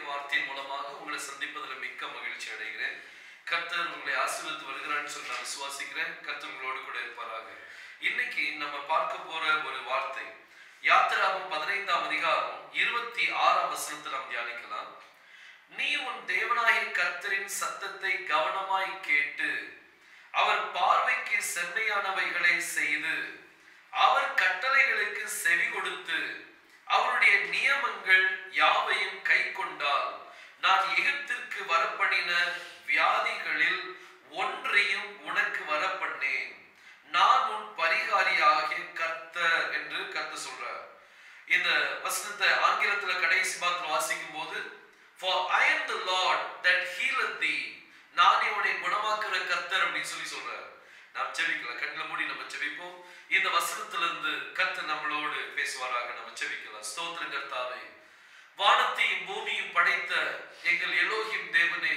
வார்த்தையின் மூலமாக உங்களை சந்திப்பதில் மிக்க மகிழ்ச்சி அடைகிறேன். கர்த்தர் உங்களை ஆசீர்வதித்து வருகிறான்னு சொல்லி நான் விசுவாசிக்கிறேன். கர்த்தர் உங்களோடு கூட இருப்பாராக. இன்னைக்கு நம்ம பார்க்க போற ஒரு வார்த்தை யாத்திராகமம் 15ஆம் அதிகாரம் 26ஆம் வசனத்தை நாம் தியானிக்கலாம். நீ உன் தேவனாகிய கர்த்தரின் சத்தத்தை கவனமாய் கேட்டு அவர் பார்வைக்கு செம்மையானவைகளை செய்து அவர் கட்டளைகளுக்கு செவி கொடுத்து அவருடைய நியமங்கள் யாவையும் கை கொண்டால் நான் எகிப்திற்கு வரப்பண்ணின வியாதிகளில் ஒன்றையும் உனக்கு வரப்பண்ணேன். நான் உன் பரிகாரியாகிய கர்த்தர் என்று கர்த்தர் சொல்றார். இந்த வசனத்தை ஆங்கிலத்துல கடைசி பாகத்தில் வாசிக்கும் போது For I am the Lord that healeth thee, நானே உன்னை குணமாக்குற கர்த்தர் அப்படின்னு சொல்றார். நாம் ஜெபிக்கலாம். கண்களை மூடி நம்ம ஜெபிப்போம். இந்த வசனத்திலிருந்து கர்த்தர் நம்மளோடு பேசுவாராக. நம்ம ஜெபிக்கலாம். ஸ்தோத்திரம் கர்த்தாவே, வானத்தையும் பூமியும் படைத்த எங்கள் எலோஹிம் தேவனே,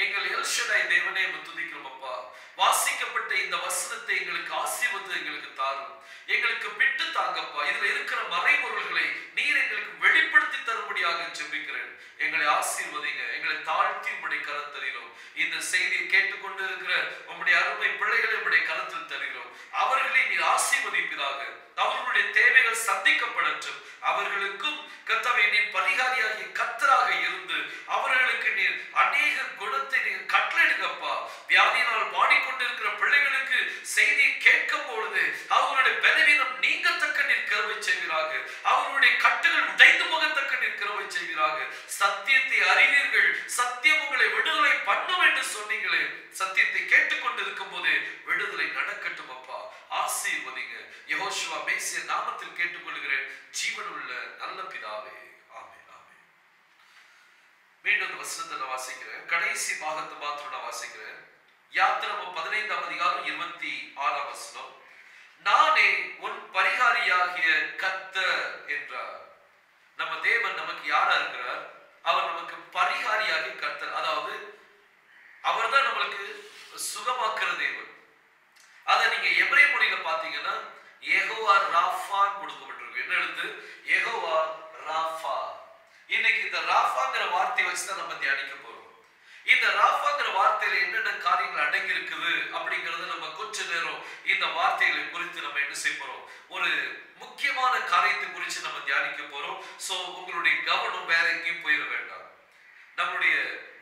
எங்கள் எல் ஷடாய் தேவனே துதிக்கிறோம் அப்பா. வாசிக்கப்பட்ட இந்த வசனத்தை எங்களுக்கு ஆசீர்வாதத்தை எங்களுக்கு தாரும், எங்களுக்கு விட்டு தாங்கப்பா. இதுல இருக்கிற மறைபொருள்களை நீர் எங்களுக்கு வெளிப்படுத்தி தரும்படியாக ஜெபிக்கிறேன். எங்களை ஆசீர்வதிங்க, எங்களை தாழ்த்தி உம்முடைய கரத்தில் தருகிறோம். இந்த செய்தியை கேட்டுக்கொண்டு இருக்கிற உம்முடைய அருமை பிள்ளைகளை உம்முடைய கரத்தில் தருகிறோம். அவர்களை நீர் ஆசீர்வதிப்பதாக, அவர்களுடைய தேவைகள் சந்திக்கப்படட்டும். அவர்களுக்கும் கர்த்தாவே நீர் பரிகாரியாகிய கர்த்தராக இருந்து அவர்களுக்கு நீர் அநேக குணத்தை நீர் கட்டளையிடுங்கப்பா. வியாதியினால் பாடிக்கொண்டிருக்கிற பிள்ளைகளுக்கு செய்தியை கேட்கும் பொழுது அவர்களுடைய பலவீனம் நீங்கத்தக்க நீர் கிருபை செய்வீராக. அவர்களுடைய கட்டுகள் உடைந்து போகத்தக்க நீர் கிருபை செய்வீராக. சத்தியத்தை அறிவீர்கள், சத்தியம் உங்களை விடுதலை பண்ணும் என்று சொன்னீங்களே. சத்தியத்தை கேட்டுக்கொண்டு இருக்கும் போது விடுதலை நடக்கட்டும் அப்பா. ஆசீர்வதிங்க. யெகோஷுவா மேசியா நாமத்தில் கேட்டுக்கொள்கிறேன் ஜீவனுள்ள நல்ல பிதாவே, ஆமென் ஆமென். மீண்டும் வசனத்தை நான் வாசிக்கிறேன். கடைசி பாகத்தை மாத்திரம் நான் வாசிக்கிறேன். யாத்திராகமம் 15ஆம் அதிகாரம் 26ஆம் வசனம். நானே உன் பரிகாரியாகிய கர்த்தர் என்றார். நம்ம தேவன் நமக்கு யாரா இருக்கிறார்? அவர் நமக்கு பரிகாரியாகிய கர்த்தர். அதாவது அவர் தான் நம்மளுக்கு சுகமாக்குற தேவன். அதை நீங்க எபிரேய மொழியில பாத்தீங்கன்னா யெகோவா ராஃபா கொடுக்கப்பட்டிருக்கு. என்ன எழுத்து? யெகோவா ராஃபா. இன்னைக்கு இந்த ராஃபாங்கிற வார்த்தையை வச்சுதான் நம்ம தியானிக்க போறோம். இந்த ராஃபாங்கிற வார்த்தையில என்னென்ன காரியங்கள் அடங்கி இருக்குது அப்படிங்கறத நம்ம கொஞ்ச நேரம் இந்த வார்த்தைகளை குறித்து நம்ம என்ன செய்ய போறோம், ஒரு முக்கியமான காரியத்தை குறித்து நம்ம தியானிக்க போறோம். சோ உங்களுடைய கவனம் வேற எங்கேயும் போயிட வேண்டாம். நம்மளுடைய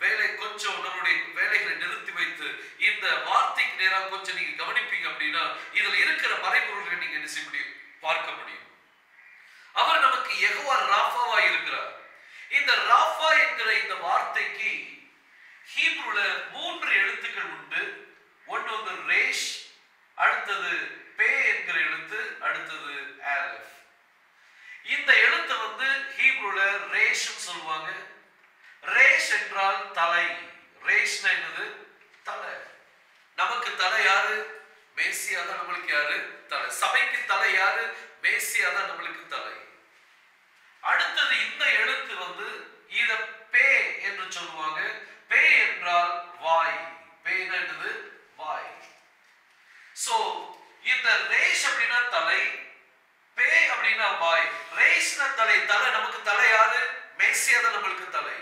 வேலை கொஞ்சம், நம்மளுடைய வேலைகளை நிறுத்தி வைத்து இந்த வார்த்தைக்கு நேராக கொஞ்சம் நீங்க கவனிப்பீங்க அப்படின்னா இதுல இருக்கிற மறைபொருள்களை நீங்க என்ன செய்ய முடியும், பார்க்க முடியும். அவர் நமக்கு யெகோவா ராஃபாவா இருக்கிறார். இந்த ராஃபா என்கிற இந்த வார்த்தைக்கு ஹீப்ருல 3 எழுத்துக்கள் உண்டு. ஒன்று வந்து ரேஷ், அடுத்தது பே என்கிற எழுத்து, அடுத்தது ஆலெஃப். இந்த எழுத்து வந்து ஹீப்ருல ரேஷ் சொல்லுவாங்க. ரேஷ் என்றால் தலை. ரேஷ்னா என்னது? தலை. நமக்கு தலை யாரு? மேசியா தான் நம்மளுக்கு யாரு? தலை. சபைக்கு தலை யாரு? மேசியா தான் நம்மளுக்கு தலை. அடுத்தது இந்த எழுத்து வந்து இத பே என்று சொல்லுவாங்க. பே என்றால் வாய். பேனா என்னது? வாய். சோ இந்த ரேஷ் அப்படின்னா தலை, பே அப்படின்னா வாய். ரேஷ்னா தலை. தலை நமக்கு தலை யாரு? மேசியா தான் நம்மளுக்கு தலை.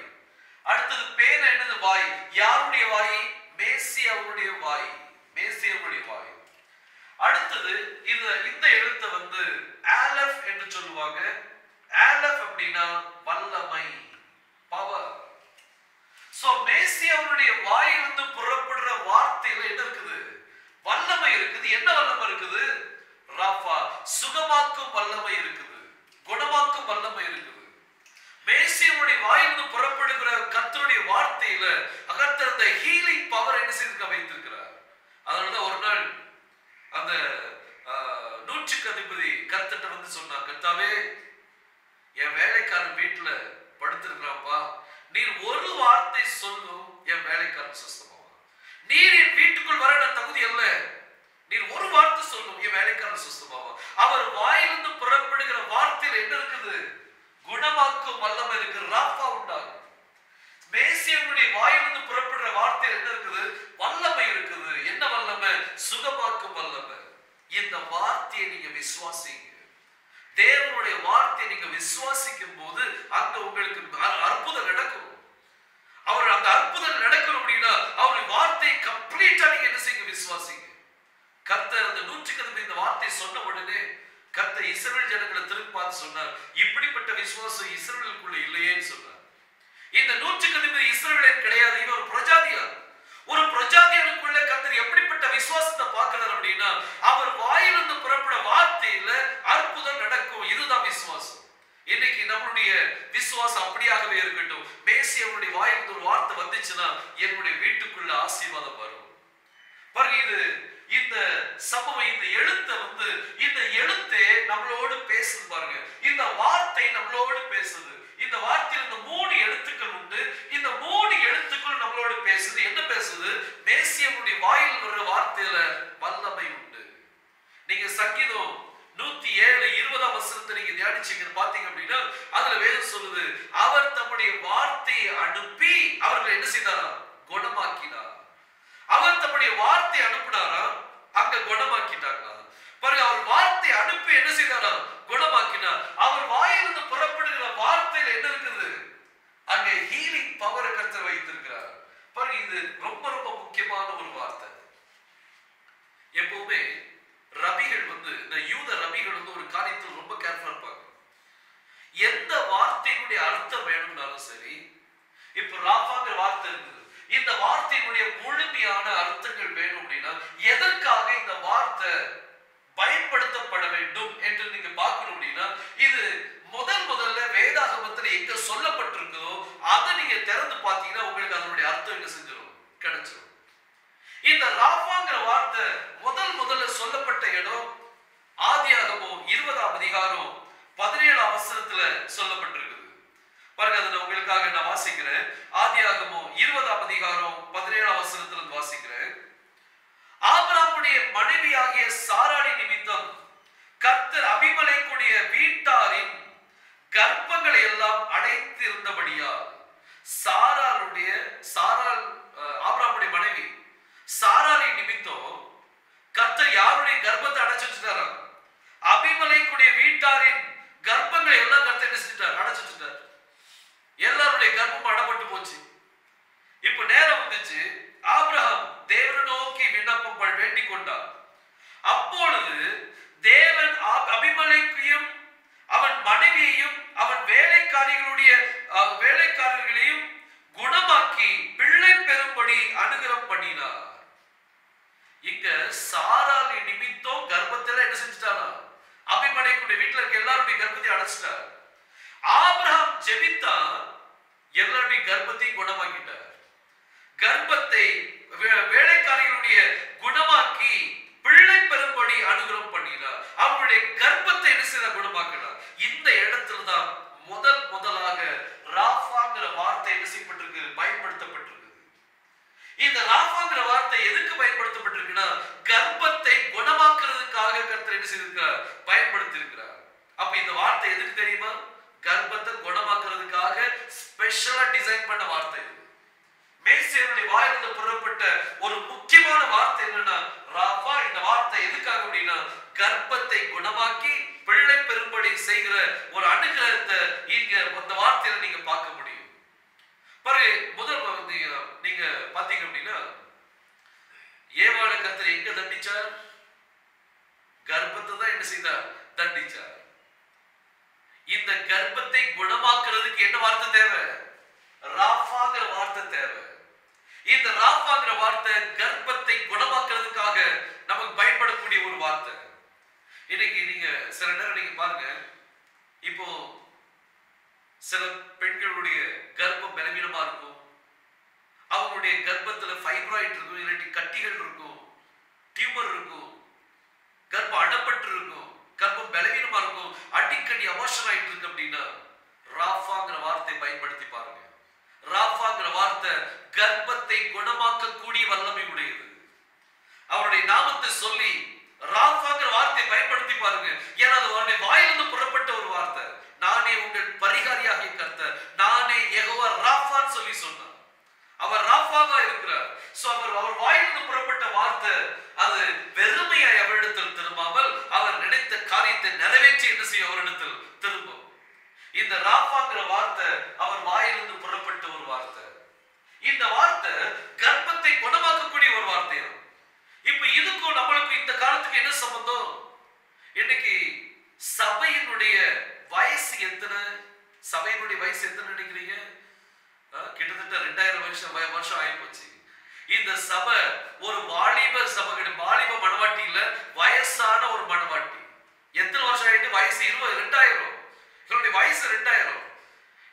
அடுத்தது பேனா என்னது? வாய். யாருடைய வாய்? மேசியாவுடைய வாய். மேசியாவுடைய வாய். அடுத்தது இந்த எழுத்தை வந்து ஆலெஃப் என்று சொல்லுவாங்க. ஆலெஃப் அப்படின்னா வல்லமை, பவர். சோ மேசியாவுடைய வாயிலிருந்து புறப்படுற வார்த்தையில என்ன இருக்குது? வல்லமை இருக்குது. என்ன வல்லமை இருக்குது? ராஃபா, சுகமாக்கும் வல்லமை இருக்குது, குணமாக்கும் வல்லமை இருக்குது. மேசியாவுடைய வாயிலிருந்து புறப்படுகிற கர்த்தருடைய வார்த்தையில அகத்திருந்த ஹீலிங் பவர் என்ன செய்து வைத்திருக்கிறார். அதனாலதான் ஒரு நாள் அந்த நூற்றுக்கு அதிபதி கர்த்தர்ட்ட வந்து சொன்னார், கர்த்தாவே என் வேலைக்காரன் வீட்டுல படுத்திருக்கிறான்ப்பா, நீர் ஒரு வார்த்தை சொல்லும் என் வேலைக்காரன் சுஸ்தமாவான். நீர் என் வீட்டுக்குள் வர நான் தகுதி அல்ல, நீர் ஒரு வார்த்தை என்ன இருக்குது? குணமாக்கும் வல்லமை இருக்கு. ராஃபா உண்டாகும். மேசியாவுடைய வாயிலிருந்து புறப்படுற வார்த்தை என்ன இருக்குது? வல்லமை இருக்குது. என்ன வல்லமை? சுகமாக்கும் வல்லமை. இந்த வார்த்தையை நீங்க விசுவாசிங்க. தேவனுடைய வார்த்தையை நீங்க விசுவாசிக்கும் போது அங்க உங்களுக்கு அற்புதம் நடக்கும். அவர் அந்த அற்புதம் நடக்கணும் அப்படின்னா அவருடைய வார்த்தையை கம்ப்ளீட்டா நீங்க என்ன செய்யுங்க? விசுவாசிங்க. கர்த்தர் அந்த 100 இந்த வார்த்தை சொன்ன உடனே கர்த்தர் இஸ்ரவேல் ஜனங்களை திரும்பி பார்த்து சொன்னார், இப்படிப்பட்ட விசுவாசம் இஸ்ரவேலுக்குள்ள இல்லையேன்னு சொன்னார். இந்த 100 இஸ்ரவேல் கிடையாது, இவர் ஒரு பிரஜாதியார். ஒரு பிரஜாதியாருக்குள்ள கர்த்தர் எப்படிப்பட்ட விசுவாசத்தை பார்க்கிறார் அப்படின்னா அவர் வாயிலிருந்து புறப்பட வார்த்தையில அற்புதம் நடக்கும். இதுதான் விசுவாசம். இன்னைக்கு நம்மளுடைய விசுவாசம் அப்படியாகவே இருக்கட்டும். மேசியாவுடைய வாயிலிருந்து ஒரு வார்த்தை வந்துச்சுன்னா என்னுடைய வீட்டுக்குள்ள ஆசீர்வாதம் வரும். பாருங்க, இந்த சம்பவம், இந்த எழுத்தை இந்த எழுத்தே நம்மளோடு பேசுது. பாருங்க, இந்த வார்த்தை நம்மளோடு பேசுது. இந்த வார்த்தையில் இந்த 3 எழுத்துக்கள் உண்டு. இந்த 3 எழுத்துக்கள் நம்மளோடு பேசுது. என்ன பேசுது? மேசியாவுடைய வாயில் வர்ற வார்த்தையில வல்லமை உண்டு. நீங்க சங்கீதம் 107:20 நீங்க தியானிச்சீங்கன்னு பாத்தீங்க அப்படின்னா அதுல வேதம் சொல்லுது, அவர் தம்முடைய வார்த்தையை அனுப்பி அவர்களை என்ன செய்தாரா? குணமாக்கினார். அவர் தம்முடைய வார்த்தை அனுப்பினாரா? அங்க குணமாக்கிட்டாங்களா? பாருங்க, அவர் வார்த்தை அனுப்பி என்ன செய்தாரா? குணமாக்கினார். அவர் வாயிலிருந்து புறப்படுகிற வார்த்தையில என்ன இருக்குது? அங்க ஹீலிங் பவரை கர்த்தர் வைத்திருக்கிறார். பாருங்க, இது ரொம்ப ரொம்ப முக்கியமான ஒரு வார்த்தை. எப்பவுமே ரபிகள் இந்த யூத ரபிகள் ஒரு காரியத்தில் ரொம்ப கேர்ஃபுல்லா இருப்பாங்க. எந்த வார்த்தையினுடைய அர்த்தம் வேணும்னாலும் சரி, இப்ப ராஃபாங்கிற வார்த்தை இருக்குது, இந்த வார்த்தையினுடைய முழுமையான அர்த்தங்கள் வேணும் அப்படின்னா எதற்காக இந்த வார்த்தை பயன்படுத்தப்பட வேண்டும் என்று நீங்க பார்க்கணும் அப்படின்னா இது முதல்ல வேதாகமத்துல எங்க சொல்லப்பட்டிருக்கோ அதை நீங்க திறந்து பார்த்தீங்கன்னா உங்களுக்கு அதனுடைய அர்த்தம் என்ன செஞ்சிடும்? கிடைச்சிடும். இந்த ராஃபாங்கிற வார்த்தை முதல்ல சொல்லப்பட்ட இடம் ஆதியாகமம் 20:17 சொல்லப்பட்டிருக்குது. பாருங்க, அதை நான் உங்களுக்காக நான் வாசிக்கிறேன். ஆதியாகமம் 20:17 வாசிக்கிறேன். ஆபிரகாமுடைய மனைவியாகிய சாராளி நிமித்தம் கர்த்தர் அபிமெலேக்குடைய வீட்டாரின் கர்ப்பங்களை எல்லாம் அடைத்திருந்தபடியால் ஆபிரகாமுடைய மனைவி சாராளி நிமித்தம் கர்த்தர் யாருடைய கர்ப்பத்தை அடைச்சு வச்சுட்டாரா? அபிமெலேக்குடைய வீட்டாரின் கர்ப்பங்களை எல்லாம் கர்த்தர் என்ன செஞ்சுட்டார்? அடைச்சு வச்சுட்டார். எல்லாருடைய கர்ப்பம் அடப்பட்டு போச்சு. இப்ப நேரம் வந்துச்சு, ஆபிரகாம் தேவனை நோக்கி விண்ணப்பம் வேண்டிக் கொண்டார். அப்பொழுது தேவன் அபிமெலேக்கையும் அவன் மனைவியையும் அவன் வேலைக்காரர்களையும் குணமாக்கி பிள்ளை பெறும்படி அனுகிரகம் பண்ணினார். இங்க சாராளி நிமித்தம் கர்ப்பத்துல என்ன செஞ்சுட்டாரா? அபிமெலேக்குடைய வீட்டுல இருக்க எல்லாருடைய கர்ப்பத்தை அடைச்சிட்டார். ஆபிரகாம் ஜெபித்தா எல்லாருடைய கர்ப்பத்தையும் குணமாக்கிட்டார். கர்ப்பத்தை வேலைக்காரர்களுடைய குணமாக்கி பிள்ளை பெறும்படி அனுகிரகம் பண்ணினார். அவருடைய கர்ப்பத்தை என்ன செய்த? குணமாக்கினார். இந்த இடத்துல தான் முதலாக ராஃபாங்கிற வார்த்தை என்ன செய்யப்பட்டிருக்கு? பயன்படுத்தப்பட்டிருக்கு. இந்த ராஃபாங்கிற வார்த்தை எதுக்கு பயன்படுத்தப்பட்டிருக்குன்னா கர்ப்பத்தை குணமாக்குறதுக்காக கர்த்தர் என்ன செய்திருக்கிறார்? பயன்படுத்தி இருக்கிறார். அப்ப இந்த வார்த்தை எதுக்கு தெரியுமா? கர்ப்பத்தை குணமாக்குறதுக்காக ஸ்பெஷலா டிசைன் பண்ண வார்த்தை. மேசியாவுடைய வாயிலிருந்து புறப்பட்ட ஒரு முக்கியமான வார்த்தை என்னன்னா ராஃபா. இந்த வார்த்தை எதுக்காக அப்படின்னா கர்ப்பத்தை குணமாக்கி பிள்ளை பெறும்படி செய்கிற ஒரு அனுகிரகத்தை இங்க அந்த வார்த்தையில நீங்க பார்க்க முடியும். பாருங்க, முதல் நீங்க பாத்தீங்க அப்படின்னா ஏவாள கர்த்தர் எங்க தண்டிச்சார்? கர்ப்பத்தை தான் என்ன செய்தார்? தண்டிச்சார். இந்த கர்ப்பத்தை குணமாக்குறதுக்கு என்ன வார்த்தை தேவை? ராஃபாங்கிற வார்த்தை தேவை. இந்த ராஃபாங்கிற வார்த்தை கர்ப்பத்தை குணமாக்குறதுக்காக நமக்கு பயன்படக்கூடிய ஒரு வார்த்தை. இன்னைக்கு நீங்க சில நேரம் நீங்க பாருங்க, இப்போ சில பெண்களுடைய கர்ப்பம் பலவீனமா இருக்கும். அவங்களுடைய கர்ப்பத்துல ஃபைப்ராய்ட் இருக்கும், இல்லாட்டி கட்டிகள் இருக்கும், டியூமர் இருக்கும், கர்ப்பம் அடப்பட்டு இருக்கும், கர்ப்பம் பலவீனமா இருக்கும், அடிக்கடி அபார்ஷன் ஆயிட்டு இருக்கு அப்படின்னா ராஃபாங்கிற வார்த்தை பயன்படுத்தி பாருங்க. ராஃபாங்கிற வார்த்தை கர்ப்பத்தை குணமாக்கக்கூடிய வல்லமை உடையது. அவருடைய நாமத்தை சொல்லி ராஃபாங்கிற வார்த்தை பயன்படுத்தி பாருங்க. ஏன்னா அது அவருடைய வாயிலிருந்து புறப்பட்ட ஒரு வார்த்தை. அதுக்கு என்ன சம்பந்தம்? இன்னைக்கு சபையினுடைய வயசு எத்தனை? சபையினுடைய வயசு எத்தனை நினைக்கிறீங்க? கிட்டத்தட்ட 2000 வருஷம் ஆயிப்போச்சு. இந்த சபை ஒரு வாலிப சபை, வாலிப மனவாட்டி இல்ல, வயசான ஒரு மனவாட்டி. எத்தனை வருஷம் ஆயிட்டு? வயசு 2000. இவருடைய வயசு 2000.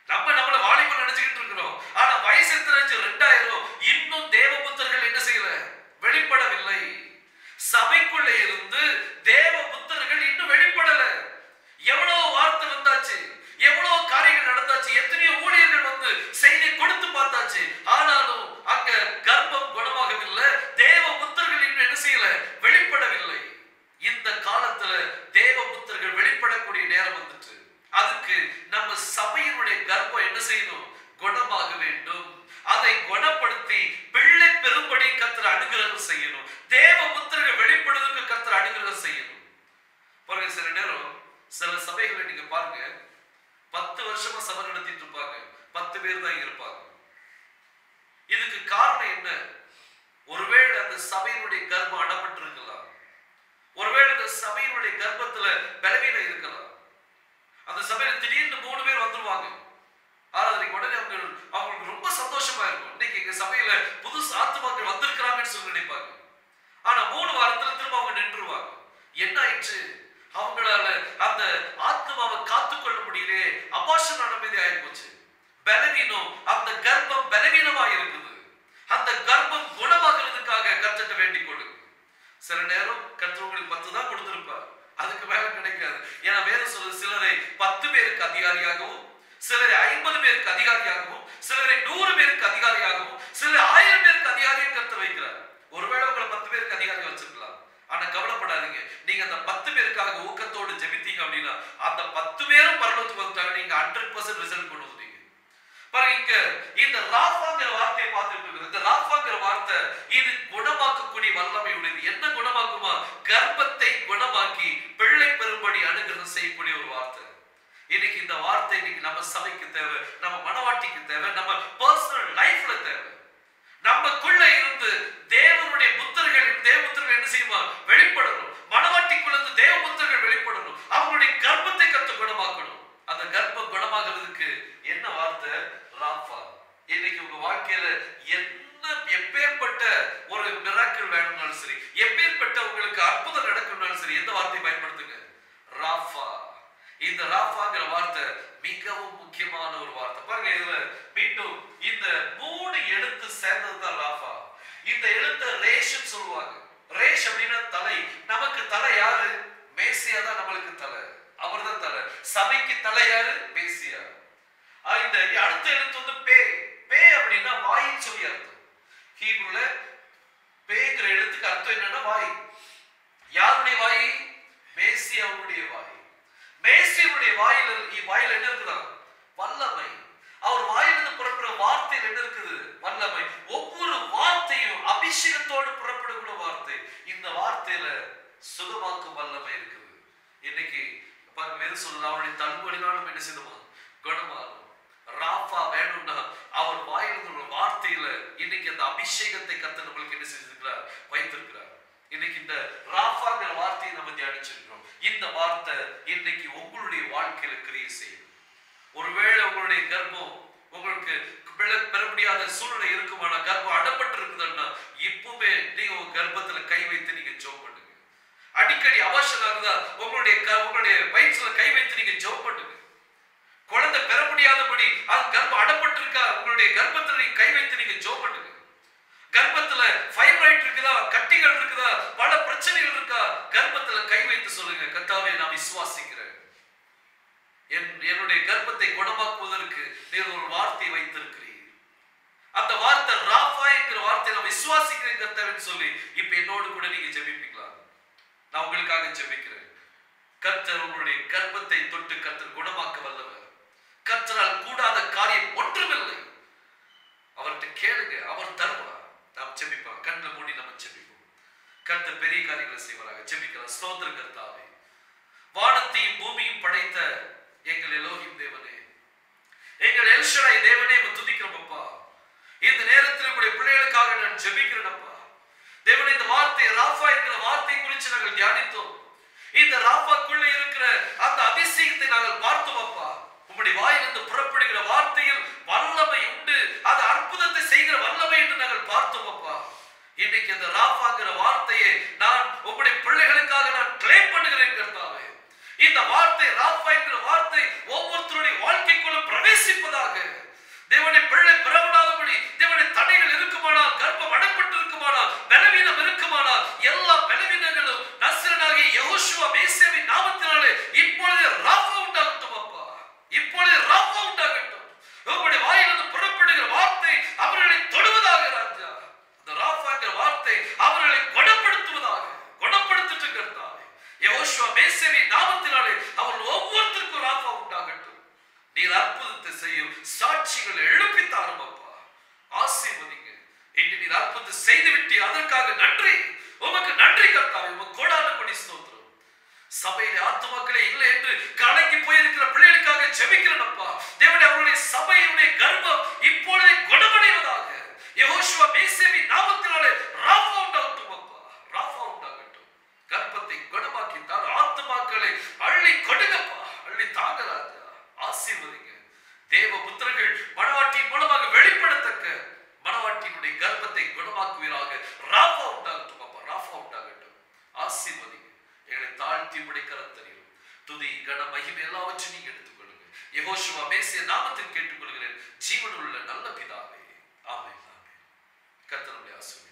நம்மள வாலிபம் நினைச்சுக்கிட்டு இருக்கிறோம். ஆனா வயசு எத்தனை? 2000. இன்னும் தேவபுத்தர்கள் என்ன செய்யல? வெளிப்படவில்லை. சபைக்குள்ளே இருந்து தேவபுத்தர்கள் இன்னும் வெளிப்படல. எவ்வளவு வார்த்தை வந்தாச்சு, எவ்வளவு காரியங்கள் நடந்தாச்சு, எத்தனையோ ஊழியர்கள் வந்து செய்தி கொடுத்து பார்த்தாச்சு. ஆனாலும் அங்க கர்ப்பம் குணமாகவில்லை. தேவபுத்தர்கள் இன்னும் என்ன செய்யல? வெளிப்படவில்லை. இந்த காலத்துல தேவபுத்தர்கள் வெளிப்படக்கூடிய நேரம் வந்துட்டு, அதுக்கு நம்ம சபையினுடைய கர்ப்பம் என்ன செய்யணும்? குணமாக வேண்டும். அதை குணப்படுத்தி பிள்ளை பெரும்படி கர்த்தர் அனுகிரகம் செய்யணும். தேவபுத்தர்கள் வெளிப்படுவதற்கு கர்த்தர் அனுகிரகம் செய்யணும். பாருங்க, சில நேரம் சில சபைகளை நீங்க பாருங்க, 10 வருஷமா சபை நடத்திட்டு இருப்பாங்க, 10 பேர் தான் இருப்பாங்க. இதுக்கு காரணம் என்ன? ஒருவேளை அந்த சபையினுடைய கர்ப்பம் அடப்பட்டு இருக்கலாம். ஒருவேளை அந்த சபையினுடைய கர்ப்பத்துல பலவீனம் இருக்கலாம். அந்த சபையில திடீர்னு 3 பேர் வந்துருவாங்க. ஆராதனைக்கு உடனே அவங்களுக்கு ரொம்ப சந்தோஷமா இருக்கும். இன்னைக்கு எங்க சபையில புதுசு ஆத்துமாக்கள் வந்திருக்கிறாங்கன்னு சொல்லி நினைப்பாங்க. ஆனா 3 வாரத்துல திரும்ப அவங்க நின்றுவாங்க. என்ன ஆயிடுச்சு? அவங்களால அந்த ஆத்மாவை காத்துக்கொள்ள முடியலையே, அபார்ஷன் அனுமதி ஆயிப்போச்சு. பலவீனம், அந்த கர்ப்பம் பலவீனமா இருக்குது. அந்த கர்ப்பம் குணமாகிறதுக்காக கர்த்தர்ட்ட வேண்டிக் கொள்ளுங்க. சில நேரம் கர்த்தர் உங்களுக்கு 10 தான் கொடுத்திருப்பார், அதுக்கு மேல கிடைக்காது. ஏன்னா வேதம் சொல்லுது, சிலரை 10 பேருக்கு அதிகாரியாகவும், சிலரை 50 பேருக்கு அதிகாரியாகவும், சிலரை 100 பேருக்கு அதிகாரியாகவும், சிலரை 1000 பேருக்கு அதிகாரியும் கர்த்தர் வைக்கிறார். ஒருவேளை உங்களை 10 பேருக்கு அதிகாரி வச்சிருக்கலாம். ஆனா கவலைப்படாதீங்க, நீங்க அந்த 10 பேருக்காக ஊக்கத்தோடு ஜெபித்தீங்க அப்படின்னா அந்த 10 பேரும் பரலோகத்துக்கு வந்துட்டாங்க. நீங்க 100% ரிசல்ட் கொண்டு வந்துட்டீங்க. பாருங்க, இங்க இந்த ராஃபாங்கிற வார்த்தையை பார்த்துட்டு இருக்கிறது. இந்த ராஃபாங்கிற வார்த்தை இது குணமாக்கக்கூடிய வல்லமை உடையது. என்ன குணமாக்குமா? கர்ப்பத்தை குணமாக்கி பிள்ளை பெரும்படி அனுகிரகம் செய்யக்கூடிய ஒரு வார்த்தை. இன்னைக்கு இந்த வார்த்தை இன்னைக்கு நம்ம சபைக்கு தேவை, நம்ம மனவாட்டிக்கு தேவை, நம்ம பர்சனல் லைஃப்ல தேவை. நமக்குள்ள இருந்து தேவனுடைய புத்தர்கள் என்ன செய்யுமா? வெளிப்படணும். மனவாட்டிக்குள்ள இருந்து தேவ புத்தர்கள் வெளிப்படணும். அவங்களுடைய கர்ப்பத்தை கத்து குணமாக்கணும். அந்த கர்ப்பம் குணமாகிறதுக்கு என்ன வார்த்தை? ராஃபா. இன்னைக்கு உங்க வாழ்க்கையில எப்பேற்பட்ட ஒரு மிராக்கிள் வேணும்னாலும் சரி, எப்பேற்பட்ட உங்களுக்கு அற்புதம் நடக்கணும்னாலும் சரி, எந்த வார்த்தையை பயன்படுத்துங்க? ராஃபா. இந்த ராஃபாங்கிற வார்த்தை மிகவும் முக்கியமான ஒரு வார்த்தை. பாருங்க, இதுல மீண்டும் இந்த 3 எழுத்து சேர்ந்ததுதான் ராஃபா. இந்த எழுத்தை ரேஷ்னு சொல்லுவாங்க. ரேஷ் அப்படின்னா தலை. நமக்கு தலை யாரு? மேசியா தான் நம்மளுக்கு தலை. அவர் தான் தலை. சபைக்கு தலை யாரு? மேசியா. இந்த அடுத்த எழுத்து வந்து பே. பே அப்படின்னா வாயின்னு சொல்லி அர்த்தம். ஹீப்ருல பேங்கிற எழுத்துக்கு அர்த்தம் என்னன்னா வாய். யாருடைய வாய்? மேசியாவுடைய வாய். மேசியாவுடைய வாயில என்ன இருக்குதா? வல்லமை. அவர் வாயிலிருந்து புறப்படுற வார்த்தையில் என்ன இருக்குது? வல்லமை. ஒவ்வொரு வார்த்தையும் அபிஷேகத்தோடு புறப்படக்கூடிய வார்த்தை. இந்த வார்த்தையில சுகமாக்கும் வல்லமை இருக்குது. இன்னைக்கு பாருங்க, வேறு சொல்லுது, அவருடைய தழும்புகளினாலும் என்ன செய்யுமா? குணமாகும். ராஃபா வேணும்னா அவர் வாயிலிருந்து ஒரு வார்த்தையில இன்னைக்கு அந்த அபிஷேகத்தை கர்த்தர் நம்மளுக்கு என்ன செஞ்சிருக்கிறார்? வைத்திருக்கிறார். இன்னைக்கு இந்த ராஃபாங்கிற வார்த்தையை நம்ம தியானிச்சிருக்கிறோம். இந்த வார்த்தை இன்னைக்கு உங்களுடைய வாழ்க்கையில கிரியை செய்யும். ஒருவேளை உங்களுடைய கர்ப்பம் உங்களுக்கு பெற முடியாத சூழ்நிலை இருக்குமானா, கர்ப்பம் அடப்பட்டு இருக்குதுன்னா, இப்பவுமே நீங்க உங்க கர்ப்பத்துல கை வைத்து நீங்க ஜெபம் பண்ணுங்க. அடிக்கடி அவசரம் இருந்தா உங்களுடைய வயிற்றுல கை வைத்து நீங்க ஜெபம் பண்ணுங்க. குழந்தை பெற முடியாதபடி அது கர்ப்பம் அடப்பட்டு இருக்கா, உங்களுடைய கர்ப்பத்துல நீங்க கை வைத்து நீங்க ஜெபம் பண்ணுங்க. கர்ப்பத்துல ஃபைப்ராய்ட் இருக்குதா, கட்டிகள் இருக்குதா, பல பிரச்சனைகள் இருக்கா, கர்ப்பத்துல கை வைத்து சொல்லுங்க, கர்த்தாவே நான் விசுவாசிக்கிறேன், என்னுடைய கர்ப்பத்தை குணமாக்குவதற்கு நீர் ஒரு வார்த்தை வைத்திருக்கிறீர். அந்த வார்த்தை ராஃபா என்கிற வார்த்தை நான் விசுவாசிக்கிறேன் கர்த்தாவேன்னு சொல்லி இப்ப என்னோடு கூட நீங்க ஜெபிப்பீங்களா? நான் உங்களுக்காக ஜெபிக்கிறேன். கர்த்தர் உங்களுடைய கர்ப்பத்தை தொட்டு கர்த்தர் குணமாக்க வல்லவர். கர்த்தரால் கூடாத காரியம் ஒன்றுமில்லை. அவர்கிட்ட கேளுங்க, அவர் தருவார். நாம் ஜெபிப்போம். கண்ணில் மூடி நம்ம ஜெபிப்போம். கர்த்தர் பெரிய காரியங்களை செய்வாராக. ஜெபிக்கலாம். ஸ்தோத்திரம் கர்த்தாவே, வானத்தையும் பூமியும் படைத்த எங்கள் எலோஹிம் தேவனே, எங்கள் எல்ஷடாய் தேவனே, துதிக்கிறோம்ப்பா. இந்த நேரத்தில் உங்களுடைய பிள்ளைகளுக்காக நான் ஜெபிக்கிறேன்ப்பா. தேவனே, இந்த வார்த்தை ராஃபா என்கிற வார்த்தை குறித்து நாங்கள் தியானி இந்த ராபாக்குள்ளே இருக்கிற அந்த அதிசயத்தை நாங்கள் பார்த்தோம் அப்பா. உம்முடைய வாயிலிருந்து புறப்படுகிற வார்த்தையில் வல்லமை உண்டு, அது அற்புதத்தை செய்கிற வல்லமை என்று நாங்கள் பார்த்தோம் அப்பா. இன்னைக்கு அந்த ராபாங்கிற வார்த்தையை நான் உம்முடைய பிள்ளைகளுக்காக நான் கிளைம் பண்ணுகிறேன் கர்த்தாவே. இந்த வார்த்தை ராபா என்கிற வார்த்தை ஒவ்வொருத்தருடைய வாழ்க்கைக்குள்ள பிரவேசிப்பதாக. தேவனுடைய பிள்ளை பிறவிடாதபடி தேவனுடைய தடைகள் இருக்குமானால், கர்ப்பம் அடைப்பட்டு இருக்குமானால், பலவீனம் இருக்குமானால், எல்லா பலவீனங்களும் நசரேயனாகிய யெகோஷுவா மேசியாவின் நாமத்தினாலே இப்பொழுது ராபா உண்டாகட்டும் அப்பா. இப்பொழுது ராபா உண்டாகட்டும். உம்முடைய வாயிலிருந்து புறப்படுகிற வார்த்தை அவர்களை தொடுவதாக ராஜா. அந்த ராபாங்கிற வார்த்தை அவர்களை குணப்படுத்துவதாக. குணப்படுத்திட்டு கர்த்தாவே, யெகோஷுவா மேசியாவின் நாமத்தினாலே அவர்கள் ஒவ்வொருத்தருக்கும் ராபா உண்டாகட்டும். நீர் அற்புதத்தை செய்யும் சாட்சிகளை எழுப்பித்தாரும் அப்பா. ஆசீர்வதிங்க. இன்று நீர் அற்புதத்தை செய்து விட்டு அதற்காக நன்றி. உமக்கு நன்றி கர்த்தாவே. உமக்கு கோடான கோடி ஸ்தோத்திரம். சபையிலே ஆத்துமாக்களே இல்லை என்று கலங்கி போயிருக்கிற பிள்ளைகளுக்காக ஜெபிக்கிறேன் அப்பா. தேவனே, அவருடைய சபையுடைய கர்ப்பம் இப்பொழுதே குணமடைவதாக. யெகோஷுவா மேசியாவின் நாமத்தினாலே ராபா உண்டாகட்டும் அப்பா. ராபா உண்டாகட்டும். கர்ப்பத்தை குணமாக்கி தார். ஆத்துமாக்களை அள்ளி கொடுங்கப்பா. அள்ளி தாங்க ராஜா. ஆசீர்வதிங்க. தேவ புத்திரர்கள் மணவாட்டியின் மூலமாக வெளிப்படத்தக்க மணவாட்டியினுடைய கர்ப்பத்தை குணமாக்குவீராக. ராபா உண்டாகட்டும் அப்பா. ராபா உண்டாகட்டும். ஆசீர்வதிங்க. எங்களை தாழ்த்தி உம்முடைய கரத்தரியும் துதி கன மகிமை எல்லாவற்றையும் நீங்க எடுத்துக்கொள்ளுங்க. யெகோஷுவா மேசியா நாமத்தில் கேட்டுக்கொள்கிறேன் ஜீவனுள்ள நல்ல பிதாவே. ஆமென். கர்த்தருடைய ஆசீர்வாதம்.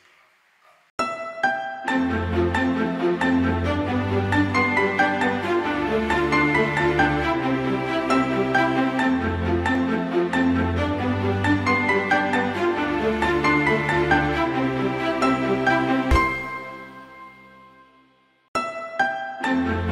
Thank you.